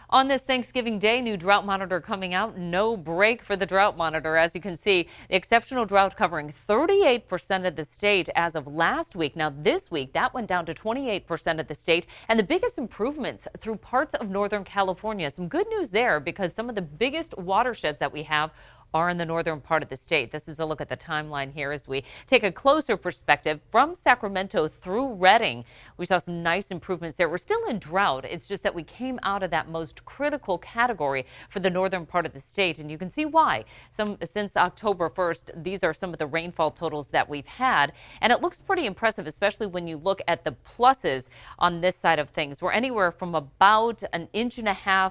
On this Thanksgiving Day, new drought monitor coming out. No break for the drought monitor. As you can see, the exceptional drought covering 38% of the state as of last week. Now this week, that went down to 28% of the state, and the biggest improvements through parts of Northern California. Some good news there because some of the biggest watersheds that we have are in the northern part of the state. This is a look at the timeline here as we take a closer perspective from Sacramento through Redding. We saw some nice improvements there. We're still in drought. It's just that we came out of that most critical category for the northern part of the state, and you can see why. Since October 1st, these are some of the rainfall totals that we've had, and it looks pretty impressive, especially when you look at the pluses on this side of things. We're anywhere from about 1.5 inches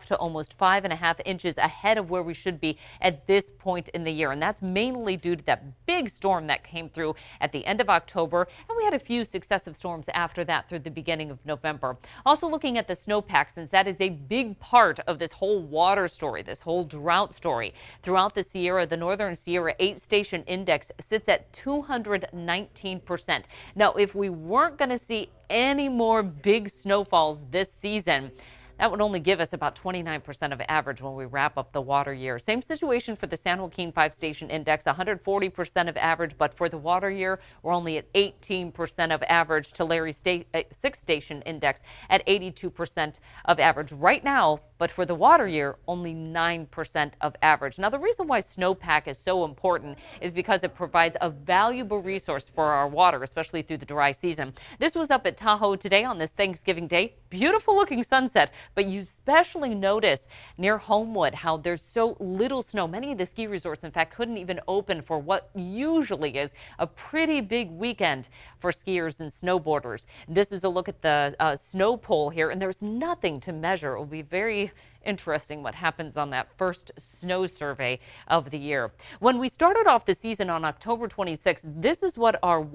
to almost 5.5 inches ahead of where we should be at this point in the year, and that's mainly due to that big storm that came through at the end of October, and we had a few successive storms after that through the beginning of November. Also looking at the snowpack, since that is a big part of this whole water story, this whole drought story. Throughout the Sierra, the Northern Sierra 8-station index sits at 219%. Now, if we weren't going to see any more big snowfalls this season, that would only give us about 29% of average when we wrap up the water year. Same situation for the San Joaquin 5-station index, 140% of average, but for the water year, we're only at 18% of average. Tulare 6-station index at 82% of average right now, but for the water year, only 9% of average. Now, the reason why snowpack is so important is because it provides a valuable resource for our water, especially through the dry season. This was up at Tahoe today on this Thanksgiving Day. Beautiful looking sunset, but you especially notice near Homewood how there's so little snow. Many of the ski resorts, in fact, couldn't even open for what usually is a pretty big weekend for skiers and snowboarders. This is a look at the snow pole here, and there's nothing to measure. It will be very interesting what happens on that first snow survey of the year. When we started off the season on October 26th, this is what our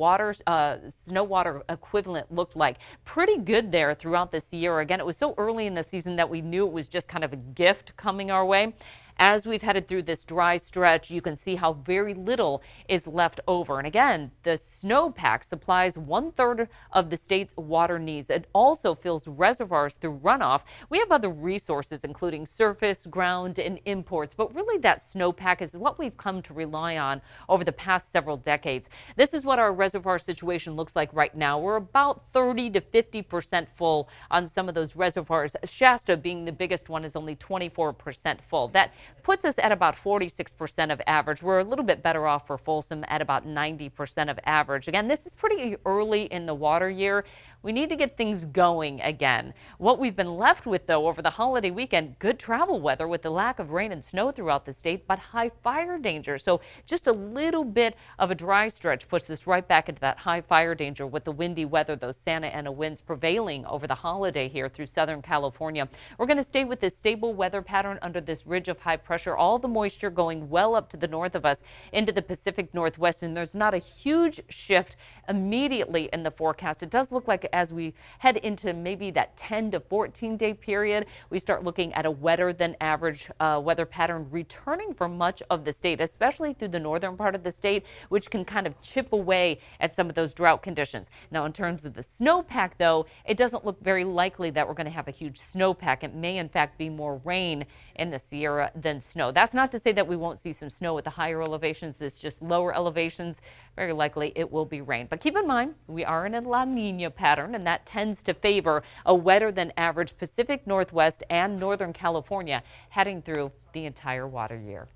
snow water equivalent looked like. Pretty good there throughout the Sierra. Again, it was so early in the season that we knew it was just kind of a gift coming our way. As we've headed through this dry stretch, you can see how very little is left over. And again, the snowpack supplies 1/3 of the state's water needs. It also fills reservoirs through runoff. We have other resources, including surface, ground, and imports. But really, that snowpack is what we've come to rely on over the past several decades. This is what our reservoir situation looks like right now. We're about 30 to 50% full on some of those reservoirs. Shasta, being the biggest one, is only 24% full. That puts us at about 46% of average. We're a little bit better off for Folsom at about 90% of average. Again, this is pretty early in the water year. We need to get things going again. What we've been left with, though, over the holiday weekend, good travel weather with the lack of rain and snow throughout the state, but high fire danger. So just a little bit of a dry stretch puts us right back into that high fire danger with the windy weather, those Santa Ana winds prevailing over the holiday here through Southern California. We're going to stay with this stable weather pattern under this ridge of high pressure. All the moisture going well up to the north of us into the Pacific Northwest, and there's not a huge shift immediately in the forecast. It does look like as we head into maybe that 10 to 14 day period, we start looking at a wetter than average weather pattern returning for much of the state, especially through the northern part of the state, which can kind of chip away at some of those drought conditions. Now, in terms of the snowpack, though, it doesn't look very likely that we're going to have a huge snowpack. It may, in fact, be more rain in the Sierra than snow. That's not to say that we won't see some snow at the higher elevations. It's just lower elevations. Very likely it will be rain. But keep in mind, we are in a La Nina pattern, and that tends to favor a wetter than average Pacific Northwest and Northern California heading through the entire water year.